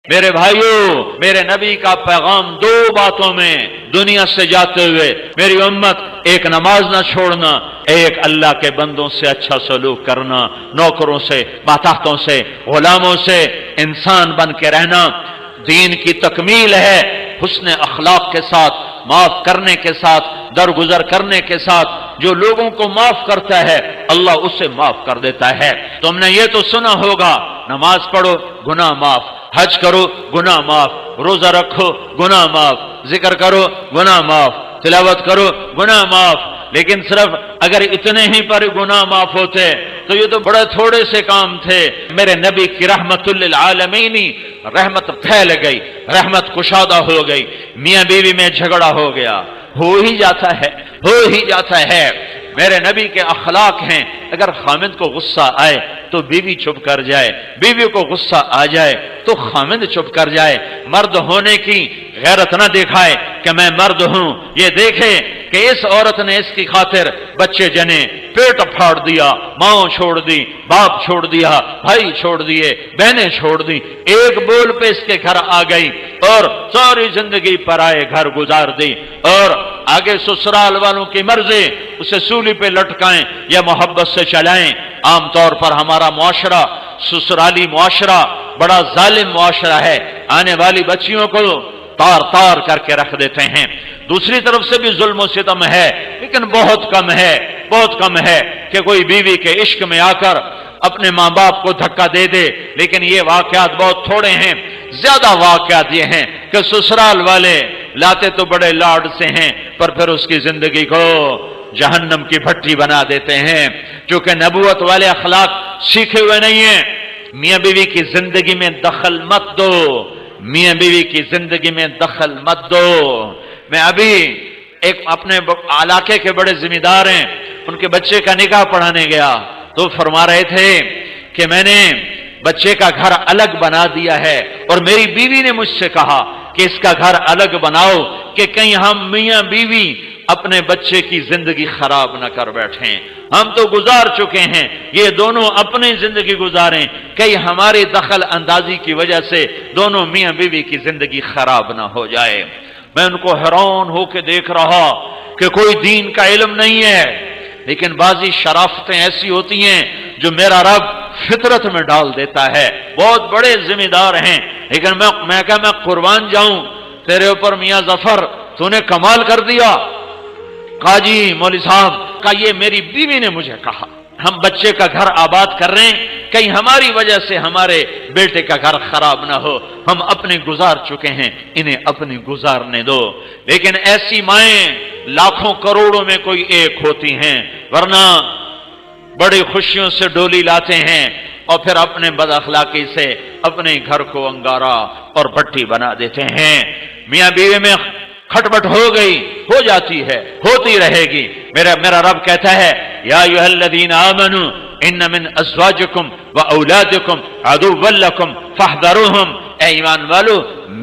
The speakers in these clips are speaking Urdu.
میرے بھائیوں، میرے نبی کا پیغام دو باتوں میں دنیا سے جاتے ہوئے میری امت، ایک نماز نہ چھوڑنا، ایک اللہ کے بندوں سے اچھا سلوک کرنا، نوکروں سے، ماتحتوں سے، غلاموں سے انسان بن کے رہنا دین کی تکمیل ہے۔ حسن اخلاق کے ساتھ، معاف کرنے کے ساتھ، درگزر کرنے کے ساتھ، جو لوگوں کو معاف کرتا ہے اللہ اسے معاف کر دیتا ہے۔ تم نے یہ تو سنا ہوگا، نماز پڑھو گناہ معاف، حج کرو گناہ معاف، روزہ رکھو گناہ معاف، ذکر کرو گناہ معاف، تلاوت کرو گناہ معاف۔ لیکن صرف اگر اتنے ہی پر گناہ معاف ہوتے تو یہ تو بڑے تھوڑے سے کام تھے۔ میرے نبی کی رحمت للعالمین، رحمت پھیل گئی، رحمت کشادہ ہو گئی، میاں بیوی میں جھگڑا ہو گیا، ہو ہی جاتا ہے، ہو ہی جاتا ہے۔ میرے نبی کے اخلاق ہیں، اگر خامند کو غصہ آئے تو بیوی چپ کر جائے، بیوی کو غصہ آ جائے تو خامند چپ کر جائے۔ مرد ہونے کی غیرت نہ دکھائے کہ میں مرد ہوں، یہ دیکھے کہ اس عورت نے اس کی خاطر بچے جنے، پیٹ پھاڑ دیا، ماں چھوڑ دی، باپ چھوڑ دیا، بھائی چھوڑ دیے، بہنیں چھوڑ دی، ایک بول پہ اس کے گھر آ گئی اور ساری زندگی پرائے گھر گزار دی، اور آگے سسرال والوں کی مرضی اسے سولی پہ لٹکائیں یا محبت سے چلائیں۔ عام طور پر ہمارا معاشرہ، سسرالی معاشرہ بڑا ظالم معاشرہ ہے، آنے والی بچیوں کو تار تار کر کے رکھ دیتے ہیں۔ دوسری طرف سے بھی ظلم و ستم ہے، لیکن بہت کم ہے، بہت کم ہے کہ کوئی بیوی کے عشق میں آ کر اپنے ماں باپ کو دھکا دے دے، لیکن یہ واقعات بہت تھوڑے ہیں۔ زیادہ واقعات یہ ہیں کہ سسرال والے لاتے تو بڑے لاڈ سے ہیں پر پھر اس کی زندگی کو جہنم کی بھٹی بنا دیتے ہیں، چونکہ نبوت والے اخلاق سیکھے ہوئے نہیں ہیں۔ میاں بیوی کی زندگی میں دخل مت دو، میاں بیوی کی زندگی میں دخل مت دو۔ میں ابھی ایک اپنے علاقے کے بڑے ذمہ دار ہیں، ان کے بچے کا نکاح پڑھانے گیا تو فرما رہے تھے کہ میں نے بچے کا گھر الگ بنا دیا ہے، اور میری بیوی نے مجھ سے کہا کہ اس کا گھر الگ بناؤ کہ کہیں ہم میاں بیوی اپنے بچے کی زندگی خراب نہ کر بیٹھیں۔ ہم تو گزار چکے ہیں، یہ دونوں اپنی زندگی گزاریں، کہیں ہماری دخل اندازی کی وجہ سے دونوں میاں بیوی کی زندگی خراب نہ ہو جائے۔ میں ان کو حیران ہو کے دیکھ رہا کہ کوئی دین کا علم نہیں ہے، لیکن بعضی شرافتیں ایسی ہوتی ہیں جو میرا رب فطرت میں ڈال دیتا ہے۔ بہت بڑے ذمہ دار ہیں، لیکن میں قربان جاؤں تیرے اوپر میاں ظفر، تو نے کمال کر دیا۔ قاضی مولوی صاحب کا یہ میری بیوی نے مجھے کہا، ہم بچے کا گھر آباد کر رہے ہیں، کہیں ہماری وجہ سے ہمارے بیٹے کا گھر خراب نہ ہو، ہم اپنے گزار چکے ہیں، انہیں اپنی گزارنے دو۔ لیکن ایسی مائیں لاکھوں کروڑوں میں کوئی ایک ہوتی ہیں، ورنہ بڑی خوشیوں سے ڈولی لاتے ہیں اور پھر اپنے بد اخلاقی سے اپنے گھر کو انگارہ اور بھٹی بنا دیتے ہیں۔ میاں بیوی میں کھٹپٹ ہو گئی، ہو جاتی ہے، ہوتی رہے گی۔ میرا رب کہتا ہے یا ایھا الذین آمنوا ان من ازواجکم واولادکم عدوا لکم فاحذروہم، اے ایمان والو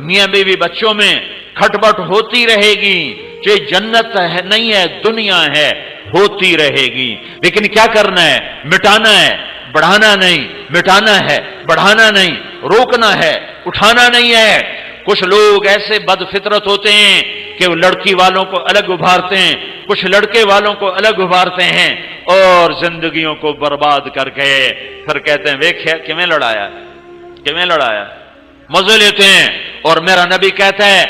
میاں بیوی بچوں میں کھٹپٹ ہوتی رہے گی، جو جنت ہے نہیں ہے، دنیا ہے، ہوتی رہے گی۔ لیکن کیا کرنا ہے؟ مٹانا ہے، بڑھانا نہیں، مٹانا ہے، بڑھانا نہیں، روکنا ہے، اٹھانا نہیں ہے۔ کچھ لوگ ایسے بد فطرت ہوتے ہیں کہ وہ لڑکی والوں کو الگ ابھارتے ہیں، کچھ لڑکے والوں کو الگ ابھارتے ہیں اور زندگیوں کو برباد کر کے پھر کہتے ہیں ویکھیا کیویں لڑایا، کیویں لڑایا، مزے لیتے ہیں۔ اور میرا نبی کہتا ہے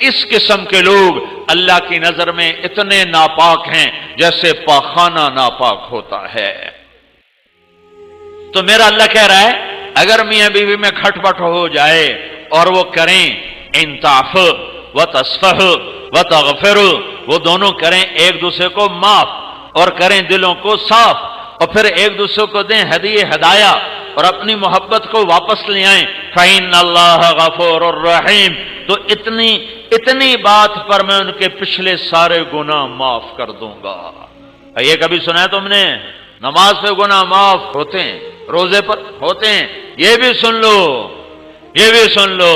اس قسم کے لوگ اللہ کی نظر میں اتنے ناپاک ہیں جیسے پاخانہ ناپاک ہوتا ہے۔ تو میرا اللہ کہہ رہا ہے اگر میاں بیوی میں کھٹپٹ ہو جائے اور وہ کریں ان تعفو وتصفح وتغفر، وہ دونوں کریں ایک دوسرے کو معاف اور کریں دلوں کو صاف، اور پھر ایک دوسرے کو دیں ہدایہ اور اپنی محبت کو واپس لے آئیں، فإن اللہ غفور الرحیم، تو اتنی بات پر میں ان کے پچھلے سارے گناہ معاف کر دوں گا۔ یہ کبھی سنا ہے تم نے؟ نماز پہ گناہ معاف ہوتے ہیں، روزے پر ہوتے ہیں۔ یہ بھی سن لو، یہ بھی سن لو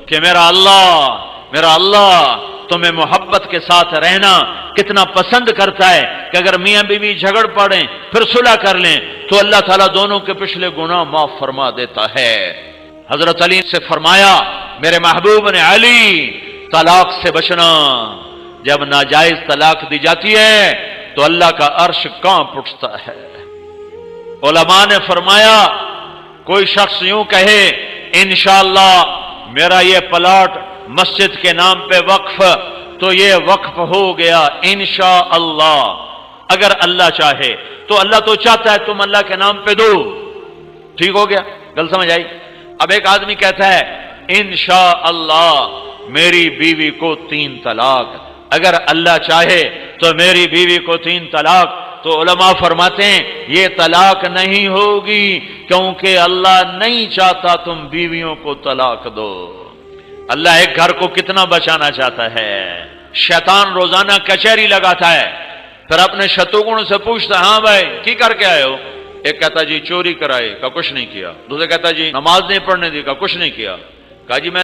کہ میرا اللہ تمہیں محبت کے ساتھ رہنا کتنا پسند کرتا ہے کہ اگر میاں بیوی جھگڑ پڑیں پھر صلح کر لیں تو اللہ تعالیٰ دونوں کے پچھلے گناہ معاف فرما دیتا ہے۔ حضرت علی سے فرمایا میرے محبوب نے علی طلاق سے بچنا، جب ناجائز طلاق دی جاتی ہے تو اللہ کا عرش کانپ اٹھتا ہے۔ علماء نے فرمایا کوئی شخص یوں کہے انشاءاللہ میرا یہ پلاٹ مسجد کے نام پہ وقف، تو یہ وقف ہو گیا انشاءاللہ، اگر اللہ چاہے تو۔ اللہ تو چاہتا ہے تم اللہ کے نام پہ دو، ٹھیک ہو گیا، گل سمجھ آئی؟ اب ایک آدمی کہتا ہے انشاءاللہ میری بیوی کو 3 طلاق، اگر اللہ چاہے تو میری بیوی کو 3 طلاق، تو علماء فرماتے ہیں یہ طلاق نہیں ہوگی، کیونکہ اللہ نہیں چاہتا تم بیویوں کو طلاق دو۔ اللہ ایک گھر کو کتنا بچانا چاہتا ہے۔ شیطان روزانہ کچہری لگاتا ہے، پھر اپنے شتروگن سے پوچھتا ہے ہاں بھائی کی کر کے آئے ہو؟ ایک کہتا جی چوری کرائے، کا کچھ نہیں کیا۔ دوسرے کہتا جی نماز نہیں پڑھنے دی، کا کچھ نہیں کیا۔ کہا جی میں